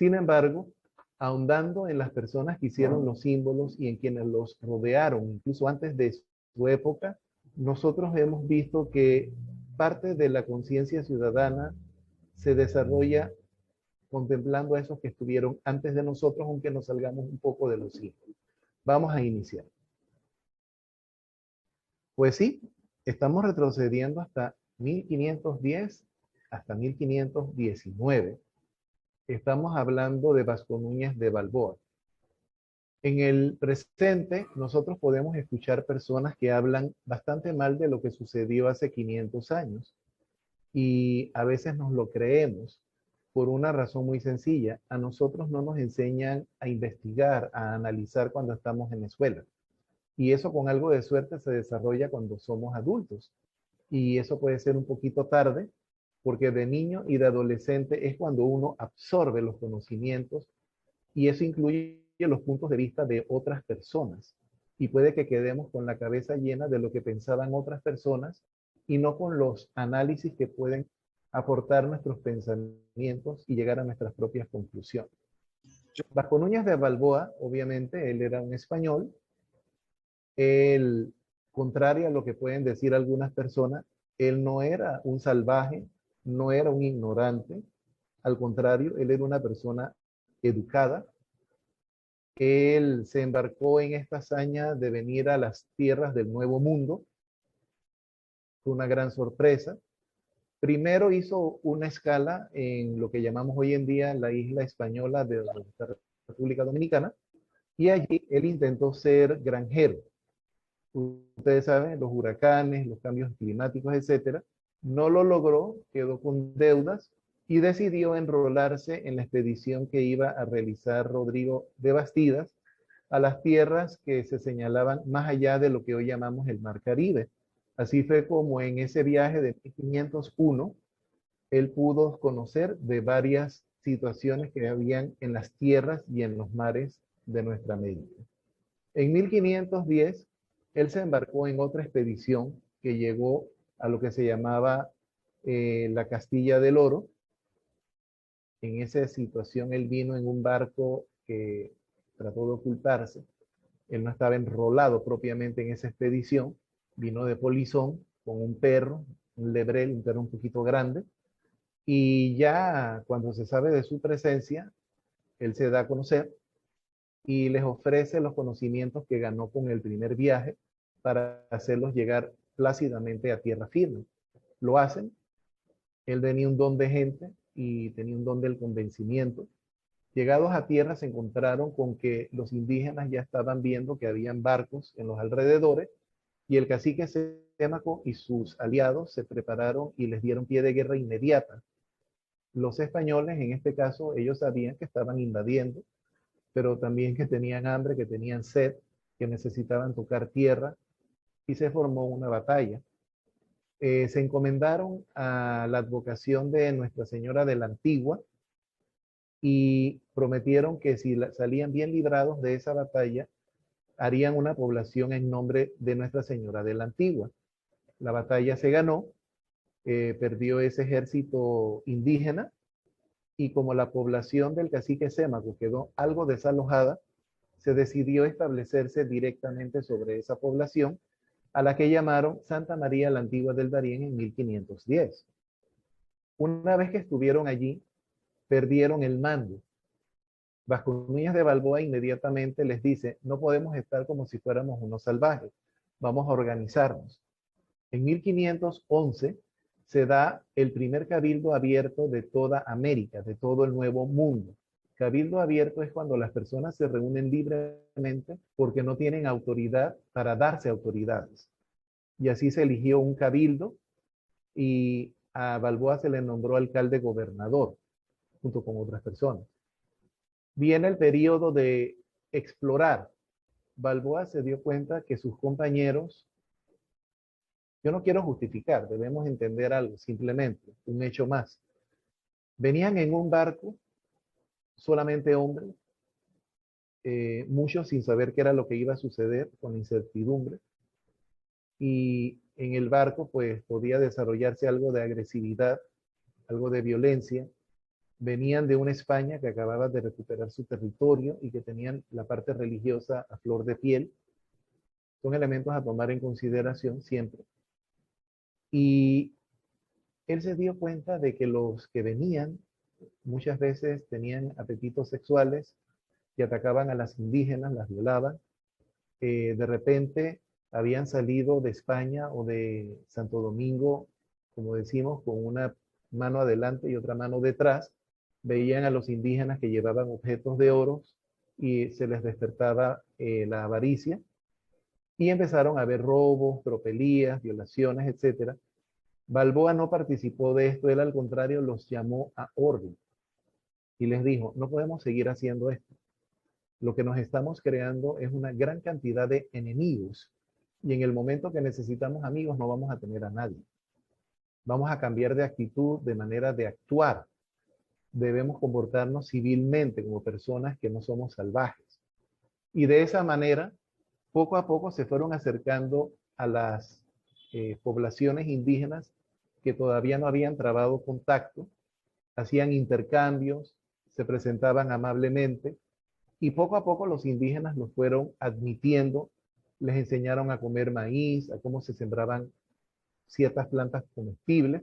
Sin embargo, ahondando en las personas que hicieron los símbolos y en quienes los rodearon, incluso antes de su época, nosotros hemos visto que parte de la conciencia ciudadana se desarrolla contemplando a esos que estuvieron antes de nosotros, aunque nos salgamos un poco de los símbolos. Vamos a iniciar. Pues sí, estamos retrocediendo hasta 1510, hasta 1519. Estamos hablando de Vasco Núñez de Balboa. En el presente, nosotros podemos escuchar personas que hablan bastante mal de lo que sucedió hace 500 años. Y a veces nos lo creemos por una razón muy sencilla. A nosotros no nos enseñan a investigar, a analizar cuando estamos en la escuela. Y eso con algo de suerte se desarrolla cuando somos adultos. Y eso puede ser un poquito tarde, porque de niño y de adolescente es cuando uno absorbe los conocimientos y eso incluye los puntos de vista de otras personas. Y puede que quedemos con la cabeza llena de lo que pensaban otras personas y no con los análisis que pueden aportar nuestros pensamientos y llegar a nuestras propias conclusiones. Vasco Núñez de Balboa, obviamente, él era un español. Él, contrario a lo que pueden decir algunas personas, él no era un salvaje, no era un ignorante. Al contrario, él era una persona educada. Él se embarcó en esta hazaña de venir a las tierras del Nuevo Mundo. Fue una gran sorpresa. Primero hizo una escala en lo que llamamos hoy en día la isla española de la República Dominicana, y allí él intentó ser granjero. Ustedes saben, los huracanes, los cambios climáticos, etcétera. No lo logró, quedó con deudas y decidió enrolarse en la expedición que iba a realizar Rodrigo de Bastidas a las tierras que se señalaban más allá de lo que hoy llamamos el Mar Caribe. Así fue como en ese viaje de 1501, él pudo conocer de varias situaciones que habían en las tierras y en los mares de nuestra América. En 1510, él se embarcó en otra expedición que llegó a lo que se llamaba la Castilla del Oro. En esa situación él vino en un barco que trató de ocultarse. Él no estaba enrolado propiamente en esa expedición. Vino de polizón con un perro, un lebrel, un perro un poquito grande. Y ya cuando se sabe de su presencia, él se da a conocer y les ofrece los conocimientos que ganó con el primer viaje para hacerlos llegar plácidamente a tierra firme. Lo hacen. Él tenía un don de gente y tenía un don del convencimiento. Llegados a tierra se encontraron con que los indígenas ya estaban viendo que habían barcos en los alrededores y el cacique Sémaco y sus aliados se prepararon y les dieron pie de guerra inmediata. Los españoles, en este caso, ellos sabían que estaban invadiendo, pero también que tenían hambre, que tenían sed, que necesitaban tocar tierra, y se formó una batalla. Se encomendaron a la advocación de Nuestra Señora de la Antigua y prometieron que si salían bien librados de esa batalla, harían una población en nombre de Nuestra Señora de la Antigua. La batalla se ganó, perdió ese ejército indígena, y como la población del cacique Sémaco quedó algo desalojada, se decidió establecerse directamente sobre esa población, a la que llamaron Santa María la Antigua del Darién en 1510. Una vez que estuvieron allí, perdieron el mando. Vasco Núñez de Balboa inmediatamente les dice, no podemos estar como si fuéramos unos salvajes, vamos a organizarnos. En 1511 se da el primer cabildo abierto de toda América, de todo el Nuevo Mundo. Cabildo abierto es cuando las personas se reúnen libremente porque no tienen autoridad para darse autoridades. Y así se eligió un cabildo y a Balboa se le nombró alcalde gobernador, junto con otras personas. Viene el periodo de explorar. Balboa se dio cuenta que sus compañeros, yo no quiero justificar, debemos entender algo, simplemente, un hecho más. Venían en un barco, solamente hombres, muchos sin saber qué era lo que iba a suceder, con incertidumbre, y en el barco pues podía desarrollarse algo de agresividad, algo de violencia, venían de una España que acababa de recuperar su territorio y que tenían la parte religiosa a flor de piel. Son elementos a tomar en consideración siempre. Y él se dio cuenta de que los que venían muchas veces tenían apetitos sexuales y atacaban a las indígenas, las violaban. De repente habían salido de España o de Santo Domingo, como decimos, con una mano adelante y otra mano detrás. Veían a los indígenas que llevaban objetos de oro y se les despertaba la avaricia y empezaron a haber robos, tropelías, violaciones, etcétera. Balboa no participó de esto, él al contrario los llamó a orden y les dijo, no podemos seguir haciendo esto. Lo que nos estamos creando es una gran cantidad de enemigos y en el momento que necesitamos amigos no vamos a tener a nadie. Vamos a cambiar de actitud, de manera de actuar. Debemos comportarnos civilmente como personas que no somos salvajes. Y de esa manera, poco a poco se fueron acercando a las poblaciones indígenas que todavía no habían trabado contacto, hacían intercambios, se presentaban amablemente y poco a poco los indígenas los fueron admitiendo, les enseñaron a comer maíz, a cómo se sembraban ciertas plantas comestibles,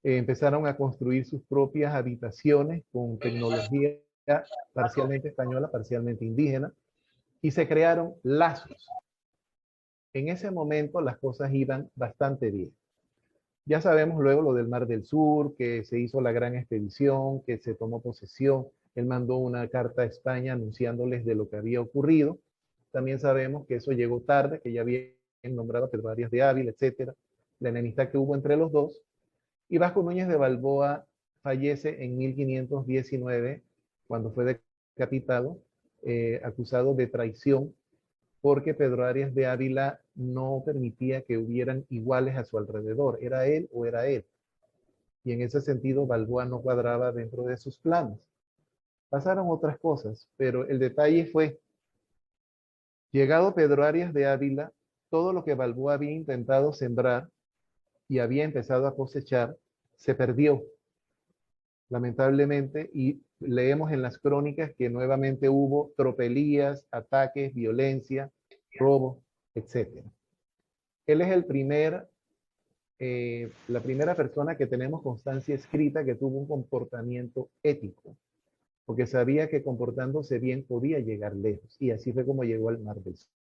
empezaron a construir sus propias habitaciones con tecnología parcialmente española, parcialmente indígena, y se crearon lazos. En ese momento las cosas iban bastante bien. Ya sabemos luego lo del Mar del Sur, que se hizo la gran expedición, que se tomó posesión. Él mandó una carta a España anunciándoles de lo que había ocurrido. También sabemos que eso llegó tarde, que ya habían nombrado a Pedro Arias de Ávila, etcétera, la enemistad que hubo entre los dos. Y Vasco Núñez de Balboa fallece en 1519, cuando fue decapitado, acusado de traición porque Pedro Arias de Ávila no permitía que hubieran iguales a su alrededor. Era él o era él. Y en ese sentido, Balboa no cuadraba dentro de sus planes. Pasaron otras cosas, pero el detalle fue, llegado Pedro Arias de Ávila, todo lo que Balboa había intentado sembrar y había empezado a cosechar, se perdió, lamentablemente, y leemos en las crónicas que nuevamente hubo tropelías, ataques, violencia, robos, etc. Él es la primera persona que tenemos constancia escrita que tuvo un comportamiento ético, porque sabía que comportándose bien podía llegar lejos, y así fue como llegó al Mar del Sur.